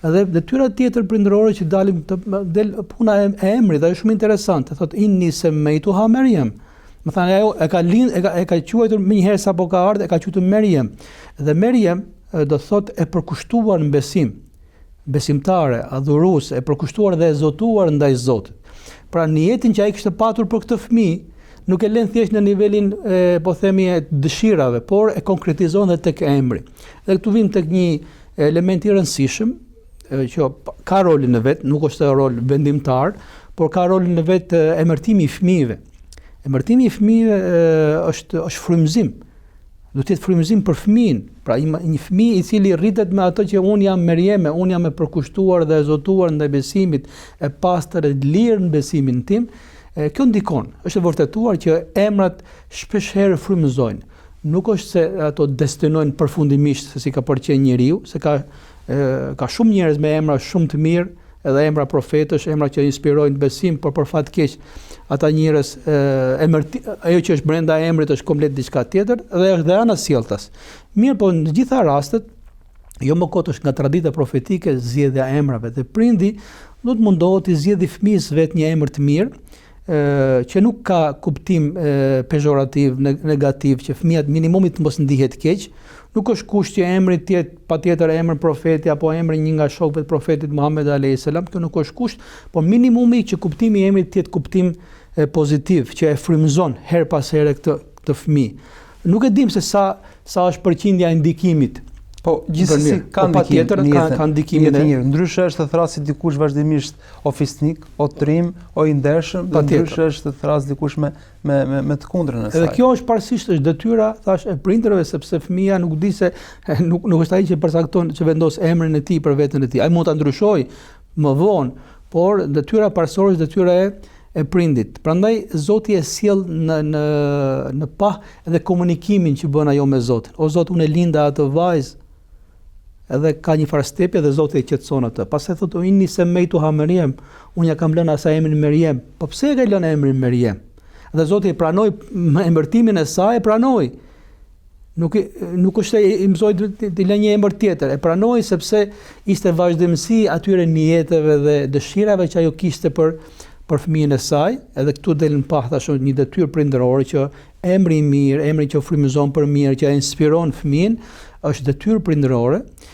Edhe detyra tjetër prindërore që dalim del puna e emrit, ajo shumë interesante. Thotë inni semmeituha Maryam. Më thënë ajo e ka quajtur më një herë sapo ka ardhur, e ka quajtur Maryam. Dhe Maryam do thotë e përkushtuar në besim, besimtare, adhuruese, e përkushtuar dhe e zotuar ndaj Zotit. Pra në jetën që ai kishte patur për këtë fëmijë, nuk e lën thjesht në nivelin po themi e dëshirave, por e konkretizon edhe tek emri. Dhe këtu vim tek një element i rëndësishëm që ka rolin në vet, nuk është rol vendimtar, por ka rolin në vet emërtimi i fëmijëve. Emërtimi i fëmijëve është frymëzim. Do të jetë frymëzim për fëmijën. Pra një fëmijë i cili rritet me ato që un jam Merieme, un jam e përkushtuar dhe e zotuar ndaj besimit, e pastër e lirë në besimin tim. Kjo ndikon. Është vërtetuar që emrat shpesh herë frymëzojnë. Nuk është se ato destinojnë përfundimisht se si ka përqenë njeriu, se ka shumë njerëz me emra shumë të mirë, edhe emra profetësh, emra që inspirojnë besim, por për fat keq ata njerëz ajo që është brenda emrit është komplet diçka tjetër dhe është dhe ana sjelltas. Mirë, po në gjitha rastet, jo më kot është nga tradita profetike zgjedhja e emrave dhe prindi do të mundohet të zgjedhë fëmijës vet një emër të mirë, që nuk ka kuptim pejorativ, negativ, që fëmia minimumit të mos ndihet keq. Nuk është kusht që emri të jetë patjetër emër profeti apo emri një nga shokët e profetit Muhammed alayhis salam, kjo nuk është kusht, por minimumi që kuptimi i emrit të jetë kuptim pozitiv, që e frymëzon her pas here këtë fëmijë. Nuk e dim se sa është përqindja e ndikimit. Po gjithsesi ka ndikim në njëri. Ndryshe është të thrasë dikush vazhdimisht o fisnik, o trim, o i ndershëm, ndryshe është të thrasë dikush me të kundrën e saj. Edhe kjo është parsisht është detyra, thash, e prindërve, sepse fëmia nuk di se nuk është ai që përcakton, që vendos emrin e tij për veten e tij. Ai mund ta ndryshojë më vonë, por detyra parsorë është detyra e prindit. Prandaj Zoti e sjell në pah edhe komunikimin që bën ajo me Zotin. O Zot, unë e linda atë vajzë, edhe ka një farë stepje dhe Zoti e qetëson atë. Pastaj thotë inni semmeituha Maryam, unë ja kam lënë asaj emrin Maryam. Po pse e ka lënë emrin Maryam? Dhe Zoti e pranoi emërtimin e saj, e pranoi. Nuk është i mësoi të lënë një emër tjetër, e pranoi sepse ishte vazhdimsi atyre nijeteve dhe dëshirave që ajo kishte për fëmijën e saj, edhe këtu del në pah tash një detyrë prindërore që emri i mirë, emri që frymëzon për mirë, që inspiron fëmijën, është detyrë prindërore